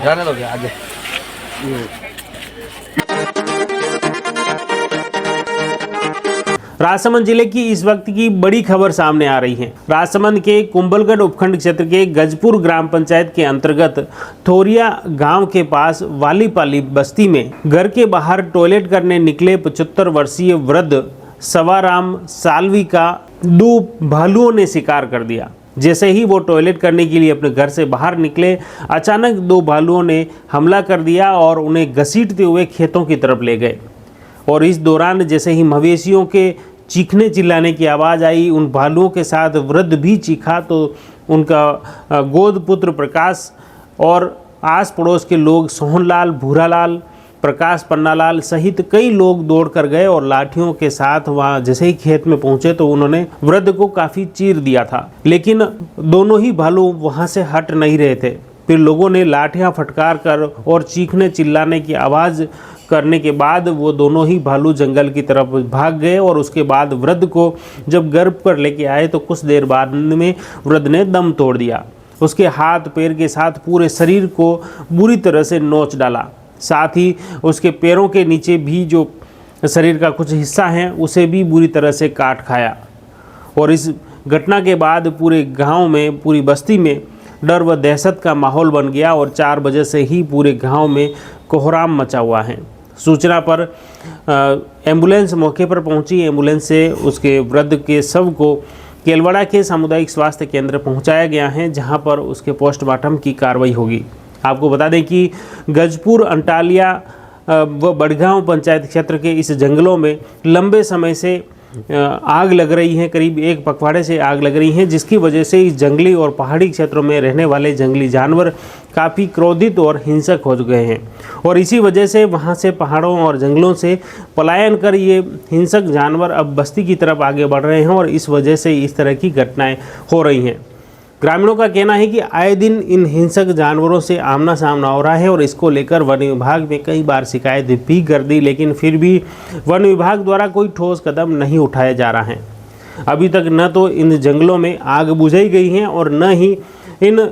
जाने दो आगे। राजसमंद जिले की इस वक्त की बड़ी खबर सामने आ रही है। राजसमंद के कुंभलगढ़ उपखंड क्षेत्र के गजपुर ग्राम पंचायत के अंतर्गत थोरिया गांव के पास वालीपाली बस्ती में घर के बाहर टॉयलेट करने निकले 75 वर्षीय वृद्ध सवाराम सालवी का 2 भालुओं ने शिकार कर दिया। जैसे ही वो टॉयलेट करने के लिए अपने घर से बाहर निकले, अचानक 2 भालुओं ने हमला कर दिया और उन्हें घसीटते हुए खेतों की तरफ ले गए। और इस दौरान जैसे ही मवेशियों के चीखने चिल्लाने की आवाज़ आई, उन भालुओं के साथ वृद्ध भी चीखा तो उनका गोद पुत्र प्रकाश और आस पड़ोस के लोग सोहनलाल, भूरालाल, प्रकाश पन्नालाल सहित कई लोग दौड़ कर गए और लाठियों के साथ वहां जैसे ही खेत में पहुंचे तो उन्होंने वृद्ध को काफ़ी चीर दिया था, लेकिन दोनों ही भालू वहां से हट नहीं रहे थे। फिर लोगों ने लाठियां फटकार कर और चीखने चिल्लाने की आवाज़ करने के बाद वो दोनों ही भालू जंगल की तरफ भाग गए और उसके बाद वृद्ध को जब गर्भ पर लेके आए तो कुछ देर बाद में वृद्ध ने दम तोड़ दिया। उसके हाथ पैर के साथ पूरे शरीर को बुरी तरह से नोच डाला, साथ ही उसके पैरों के नीचे भी जो शरीर का कुछ हिस्सा है उसे भी बुरी तरह से काट खाया। और इस घटना के बाद पूरे गांव में, पूरी बस्ती में डर व दहशत का माहौल बन गया और 4 बजे से ही पूरे गांव में कोहराम मचा हुआ है। सूचना पर एम्बुलेंस मौके पर पहुंची। एम्बुलेंस से उसके वृद्ध के शव को केलवाड़ा के सामुदायिक स्वास्थ्य केंद्र पहुंचाया गया है, जहां पर उसके पोस्टमार्टम की कार्रवाई होगी। आपको बता दें कि गजपुर, अंटालिया व बड़गांव पंचायत क्षेत्र के इस जंगलों में लंबे समय से आग लग रही है, करीब 1 पखवाड़े से आग लग रही है, जिसकी वजह से इस जंगली और पहाड़ी क्षेत्रों में रहने वाले जंगली जानवर काफ़ी क्रोधित और हिंसक हो गए हैं। और इसी वजह से वहां से पहाड़ों और जंगलों से पलायन कर ये हिंसक जानवर अब बस्ती की तरफ आगे बढ़ रहे हैं और इस वजह से इस तरह की घटनाएं हो रही हैं। ग्रामीणों का कहना है कि आए दिन इन हिंसक जानवरों से आमना सामना हो रहा है और इसको लेकर वन विभाग में कई बार शिकायत भी कर दी, लेकिन फिर भी वन विभाग द्वारा कोई ठोस कदम नहीं उठाया जा रहा है। अभी तक न तो इन जंगलों में आग बुझाई गई है और न ही इन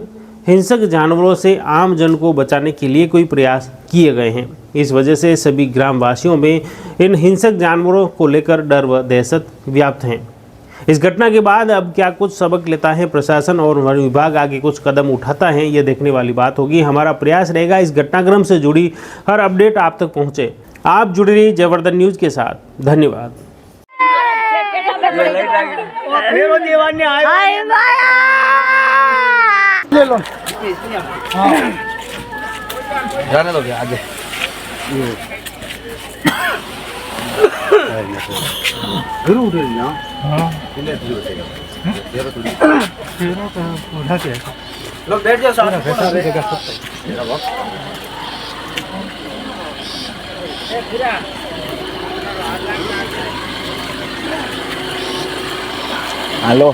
हिंसक जानवरों से आम जन को बचाने के लिए कोई प्रयास किए गए हैं। इस वजह से सभी ग्रामवासियों में इन हिंसक जानवरों को लेकर डर व दहशत व्याप्त हैं। इस घटना के बाद अब क्या कुछ सबक लेता है प्रशासन और वन विभाग, आगे कुछ कदम उठाता है, ये देखने वाली बात होगी। हमारा प्रयास रहेगा इस घटनाक्रम से जुड़ी हर अपडेट आप तक पहुंचे। आप जुड़े रहिए जयवर्धन न्यूज के साथ। धन्यवाद। जाने दो आगे। लोग बैठ जाओ साथ में। हेलो।